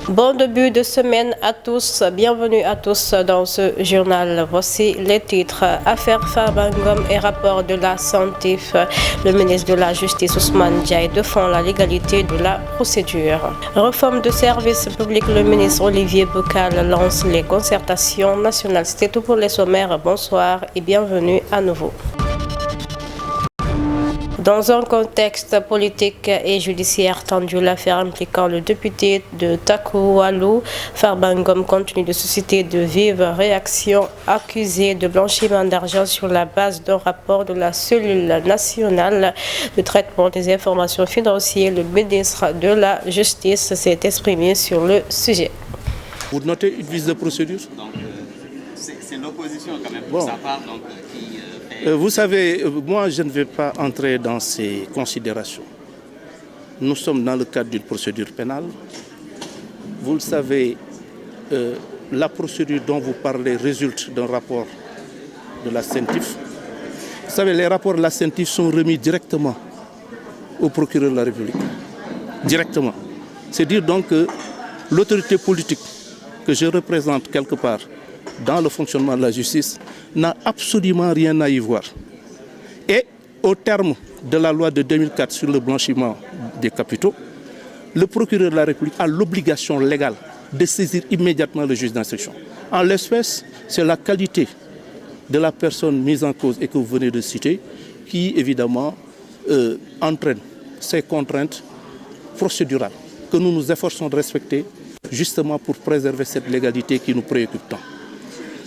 Bon début de semaine à tous, bienvenue à tous dans ce journal. Voici les titres. Affaire Farba Ngom et rapport de la CENTIF. Le ministre de la Justice Ousmane Diaye défend la légalité de la procédure. Réforme de service public, le ministre Olivier Boucal lance les concertations nationales. C'était tout pour les sommaires. Bonsoir et bienvenue à nouveau. Dans un contexte politique et judiciaire tendu, l'affaire impliquant le député de Takou-Walou, Farba Ngom, continue de susciter de vives réactions. Accusé de blanchiment d'argent sur la base d'un rapport de la cellule nationale de traitement des informations financières, le ministre de la Justice s'est exprimé sur le sujet. Vous notez une vice de procédure? Donc, c'est l'opposition quand même pour sa part qui... Vous savez, moi je ne vais pas entrer dans ces considérations. Nous sommes dans le cadre d'une procédure pénale. Vous le savez, la procédure dont vous parlez résulte d'un rapport de la CENTIF. Vous savez, les rapports de la CENTIF sont remis directement au procureur de la République. Directement. C'est dire donc que l'autorité politique que je représente quelque part dans le fonctionnement de la justice n'a absolument rien à y voir. Et au terme de la loi de 2004 sur le blanchiment des capitaux, le procureur de la République a l'obligation légale de saisir immédiatement le juge d'instruction. En l'espèce, c'est la qualité de la personne mise en cause et que vous venez de citer qui, évidemment, entraîne ces contraintes procédurales que nous nous efforçons de respecter justement pour préserver cette légalité qui nous préoccupe tant.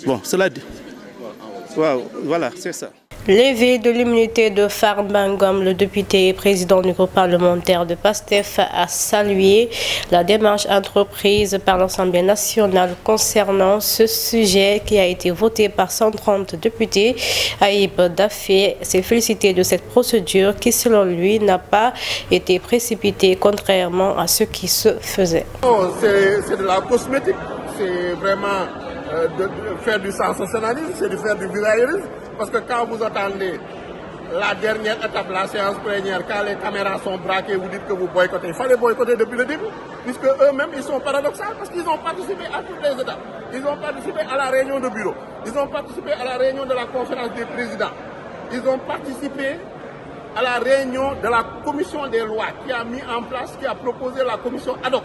Bon, cela dit, voilà, c'est ça. Levé de l'immunité de Farba Ngom, le député et président du groupe parlementaire de PASTEF a salué la démarche entreprise par l'Assemblée nationale concernant ce sujet qui a été voté par 130 députés. Aïb Dafé s'est félicité de cette procédure qui, selon lui, n'a pas été précipitée contrairement à ce qui se faisait. C'est de la cosmétique, c'est vraiment de faire du sensationnalisme, c'est de faire du viraillerisme. Parce que quand vous attendez la dernière étape, la séance plénière, quand les caméras sont braquées, vous dites que vous boycottez. Il fallait boycotter depuis le début, puisque eux-mêmes, ils sont paradoxaux, parce qu'ils ont participé à toutes les étapes. Ils ont participé à la réunion de bureau. Ils ont participé à la réunion de la conférence des présidents. Ils ont participé à la réunion de la commission des lois qui a mis en place, qui a proposé la commission ad hoc.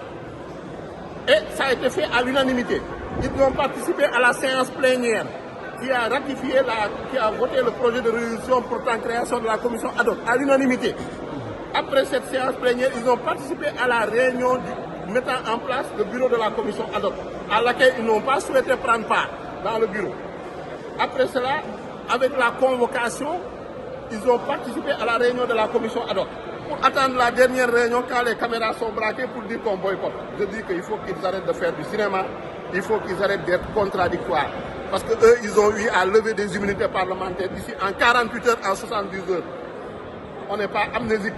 Et ça a été fait à l'unanimité. Ils ont participé à la séance plénière qui a ratifié, qui a voté le projet de résolution portant création de la commission ad hoc à l'unanimité. Après cette séance plénière, ils ont participé à la réunion mettant en place le bureau de la commission ad hoc, à laquelle ils n'ont pas souhaité prendre part dans le bureau. Après cela, avec la convocation, ils ont participé à la réunion de la commission ad hoc. Pour attendre la dernière réunion quand les caméras sont braquées pour dire qu'on boycotte. Je dis qu'il faut qu'ils arrêtent de faire du cinéma, il faut qu'ils arrêtent d'être contradictoires. Parce qu'eux, ils ont eu à lever des immunités parlementaires ici en 48 heures, en 70 heures. On n'est pas amnésique.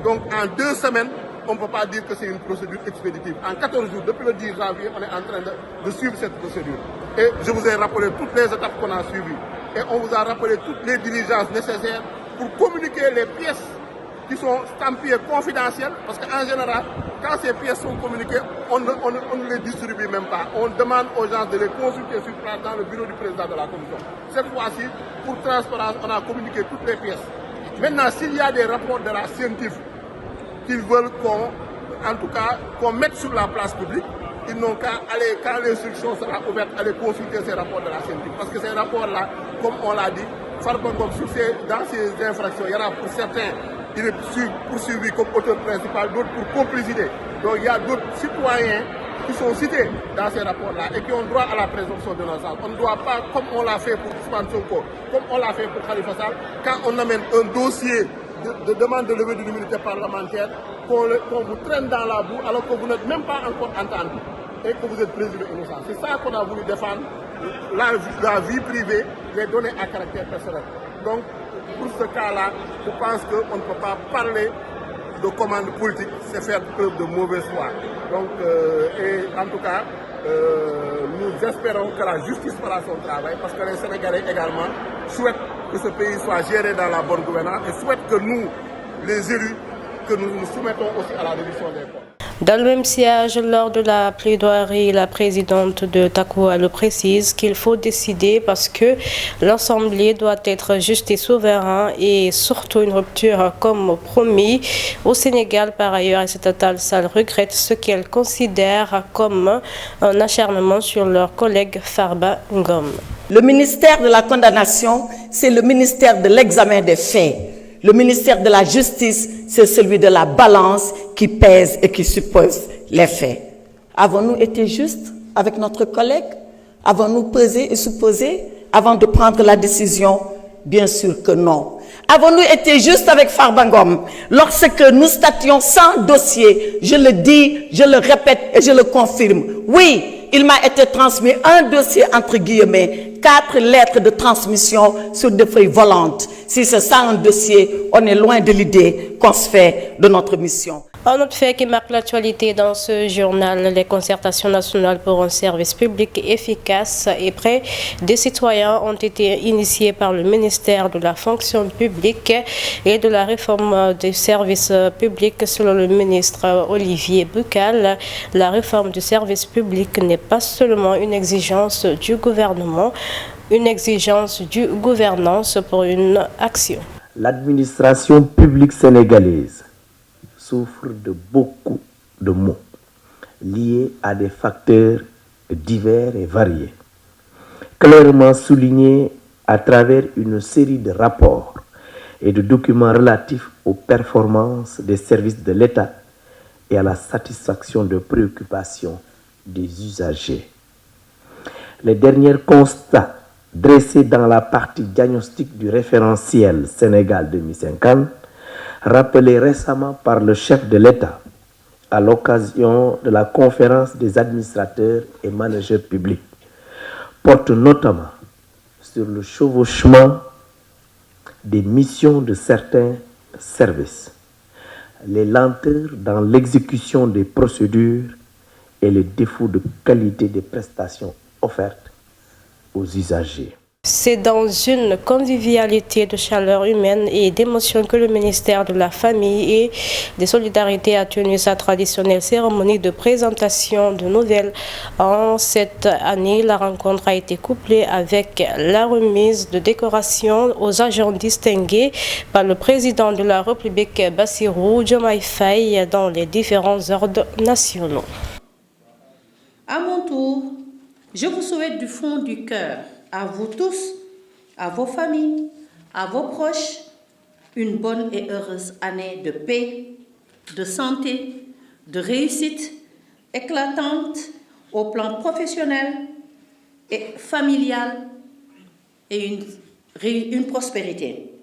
Donc en 2 semaines, on ne peut pas dire que c'est une procédure expéditive. En 14 jours, depuis le 10 janvier, on est en train de suivre cette procédure. Et je vous ai rappelé toutes les étapes qu'on a suivies. Et on vous a rappelé toutes les diligences nécessaires pour communiquer les pièces qui sont stampées confidentielles, parce qu'en général, quand ces pièces sont communiquées, on ne les distribue même pas. On demande aux gens de les consulter sur place dans le bureau du président de la commission. Cette fois-ci, pour transparence, on a communiqué toutes les pièces. Maintenant, s'il y a des rapports de la CENTIF qu'ils veulent qu'on mette sur la place publique, ils n'ont qu'à aller, quand l'instruction sera ouverte, aller consulter ces rapports de la CENTIF. Parce que ces rapports-là, comme on l'a dit, Farba Ngom, dans ces infractions, il y en a pour certains, il est poursuivi comme auteur principal, d'autres pour complicité. Donc il y a d'autres citoyens qui sont cités dans ces rapports-là et qui ont droit à la présomption d'innocence. On ne doit pas, comme on l'a fait pour Ousmane Sonko, comme on l'a fait pour Khalifa Sall, quand on amène un dossier de demande de levée de l'immunité parlementaire, qu'on vous traîne dans la boue alors que vous n'êtes même pas encore entendu et que vous êtes présumé innocent. C'est ça qu'on a voulu défendre, la vie privée, les données à caractère personnel. Donc, pour ce cas-là, je pense qu'on ne peut pas parler de commande politique, c'est faire preuve de mauvaise foi. Donc, et en tout cas, nous espérons que la justice fera son travail, parce que les Sénégalais également souhaitent que ce pays soit géré dans la bonne gouvernance et souhaitent que nous, les élus, que nous nous soumettons aussi à la révision des comptes. Dans le même siège, lors de la plaidoirie, la présidente de Takoa le précise qu'il faut décider parce que l'Assemblée doit être juste et souverain et surtout une rupture comme promis. Au Sénégal, par ailleurs, Aïssata Tall Sall regrette ce qu'elle considère comme un acharnement sur leur collègue Farba Ngom. Le ministère de la condamnation, c'est le ministère de l'examen des faits. Le ministère de la justice, c'est celui de la balance qui pèse et qui suppose les faits. Avons-nous été justes avec notre collègue? Avons-nous pesé et supposé avant de prendre la décision? Bien sûr que non. Avons-nous été justes avec Farba Ngom lorsque nous stations sans dossier? Je le dis, je le répète et je le confirme. Oui, il m'a été transmis un dossier entre guillemets, 4 lettres de transmission sur des feuilles volantes. Si c'est ça un dossier, on est loin de l'idée qu'on se fait de notre mission. Un autre fait qui marque l'actualité dans ce journal, les concertations nationales pour un service public efficace et près des citoyens ont été initiées par le ministère de la fonction publique et de la réforme des services publics. Selon le ministre Olivier Buccal, la réforme du service public n'est pas seulement une exigence du gouvernement, une exigence du gouvernance pour une action. L'administration publique sénégalaise souffre de beaucoup de maux liés à des facteurs divers et variés, clairement soulignés à travers une série de rapports et de documents relatifs aux performances des services de l'État et à la satisfaction de préoccupations des usagers. Les derniers constats dressés dans la partie diagnostic du référentiel Sénégal 2050, rappelé récemment par le chef de l'État à l'occasion de la conférence des administrateurs et managers publics, porte notamment sur le chevauchement des missions de certains services, les lenteurs dans l'exécution des procédures et les défauts de qualité des prestations offertes aux usagers. C'est dans une convivialité de chaleur humaine et d'émotion que le ministère de la Famille et des Solidarités a tenu sa traditionnelle cérémonie de présentation de nouvelles. En cette année, la rencontre a été couplée avec la remise de décorations aux agents distingués par le président de la République, Bassirou Diomaye Faye, dans les différents ordres nationaux. À mon tour, je vous souhaite du fond du cœur, à vous tous, à vos familles, à vos proches, une bonne et heureuse année de paix, de santé, de réussite éclatante au plan professionnel et familial et une prospérité.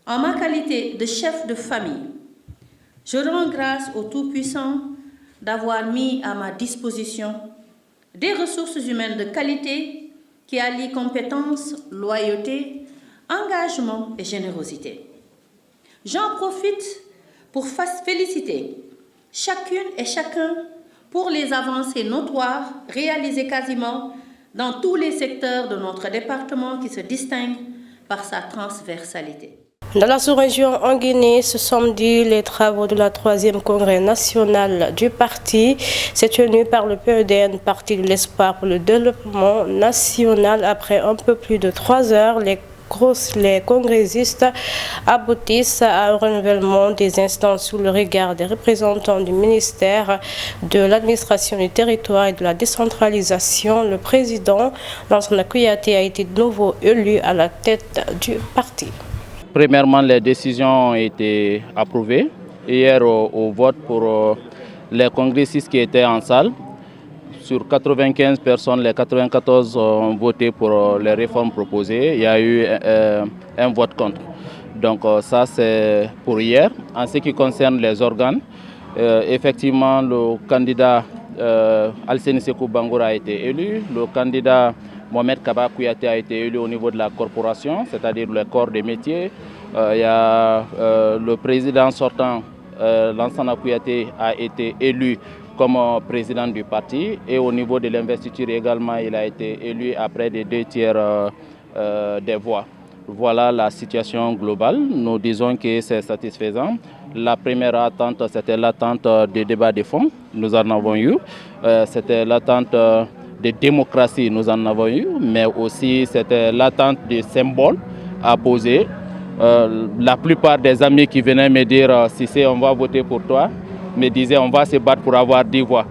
En ma qualité de chef de famille, je rends grâce au Tout-Puissant d'avoir mis à ma disposition des ressources humaines de qualité qui allient compétences, loyauté, engagement et générosité. J'en profite pour féliciter chacune et chacun pour les avancées notoires réalisées quasiment dans tous les secteurs de notre département qui se distinguent par sa transversalité. Dans la sous-région en Guinée, ce samedi, les travaux de la 3e congrès national du parti s'est tenu par le PEDN, Parti de l'Espoir pour le développement national. Après un peu plus de 3 heures, les congressistes aboutissent à un renouvellement des instances sous le regard des représentants du ministère de l'administration du territoire et de la décentralisation. Le président Lansana Kouyaté a été de nouveau élu à la tête du parti. Premièrement, les décisions ont été approuvées hier au vote pour les congressistes qui étaient en salle. Sur 95 personnes, les 94 ont voté pour les réformes proposées. Il y a eu un vote contre. Donc ça, c'est pour hier. En ce qui concerne les organes, effectivement, le candidat Alseni Sekou Bangoura a été élu. Le candidat Mohamed Kaba Kouyaté a été élu au niveau de la corporation, c'est-à-dire le corps des métiers. Il y a le président sortant, Lansana Kouyaté, a été élu comme président du parti. Et au niveau de l'investiture également, il a été élu après des 2 tiers des voix. voilà la situation globale. Nous disons que c'est satisfaisant. La première attente, c'était l'attente des débats de fond. Nous en avons eu. C'était l'attente de démocratie, nous en avons eu. Mais aussi, c'était l'attente des symboles à poser. La plupart des amis qui venaient me dire « Cissé, on va voter pour toi », me disaient « On va se battre pour avoir 10 voix ».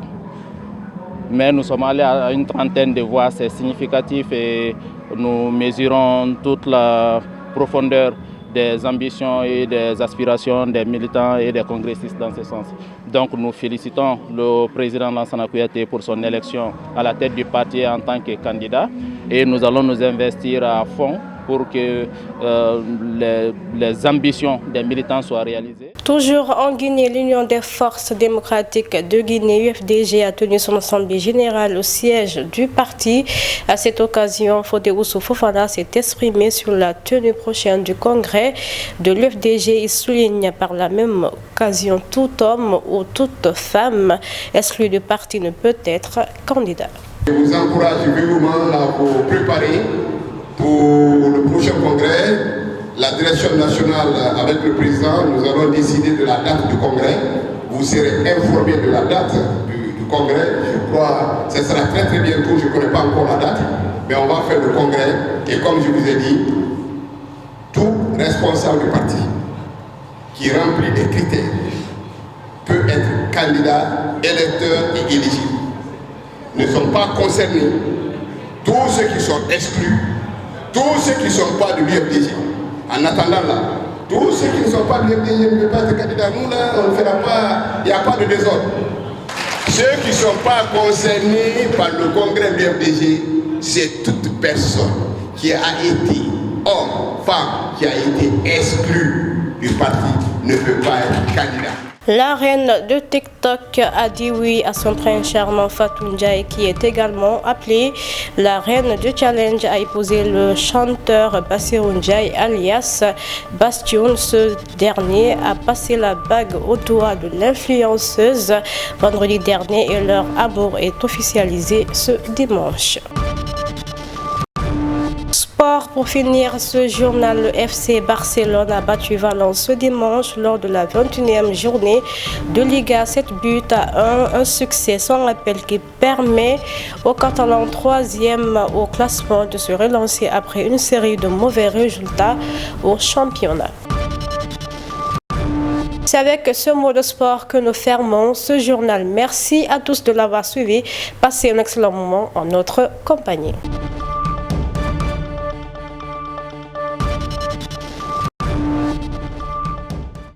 Mais nous sommes allés à une trentaine de voix, c'est significatif et nous mesurons toute la profondeur des ambitions et des aspirations des militants et des congressistes dans ce sens. Donc nous félicitons le président Lansana Kouyaté pour son élection à la tête du parti en tant que candidat et nous allons nous investir à fond pour que les ambitions des militants soient réalisées. Toujours en Guinée, l'Union des forces démocratiques de Guinée, UFDG, a tenu son assemblée générale au siège du parti. À cette occasion, Fodé Oussou Fofana s'est exprimé sur la tenue prochaine du congrès de l'UFDG. Il souligne par la même occasion tout homme ou toute femme exclu du parti ne peut être candidat. Je vous encourage vivement à vous préparer pour le prochain congrès. La direction nationale, avec le président, nous allons décider de la date du congrès. Vous serez informés de la date du congrès. Je crois que ce sera très très bientôt, je ne connais pas encore la date, mais on va faire le congrès. Et comme je vous ai dit, tout responsable du parti qui remplit des critères peut être candidat, électeur et éligible. Ne sont pas concernés tous ceux qui sont exclus, tous ceux qui ne sont pas de l'UFDG. En attendant là, tous ceux qui ne sont pas de l'UFDG ne peuvent pas être candidats. Nous là, on ne fera pas, il n'y a pas de désordre. Ceux qui ne sont pas concernés par le congrès de l'UFDG, c'est toute personne qui a été homme, femme, qui a été exclue du parti, ne peut pas être candidat. La reine de TikTok a dit oui à son prince charmant Fatou Ndiaye, qui est également appelée la reine du challenge, a épousé le chanteur Bassirou Ndiaye alias Bastion. Ce dernier a passé la bague au doigt de l'influenceuse vendredi dernier et leur amour est officialisé ce dimanche. Sport pour finir ce journal, le FC Barcelone a battu Valence ce dimanche lors de la 21e journée de Liga, 7 buts à 1, un succès sans rappel qui permet aux Catalans 3e au classement de se relancer après une série de mauvais résultats au championnat. C'est avec ce mot de sport que nous fermons ce journal. Merci à tous de l'avoir suivi. Passez un excellent moment en notre compagnie.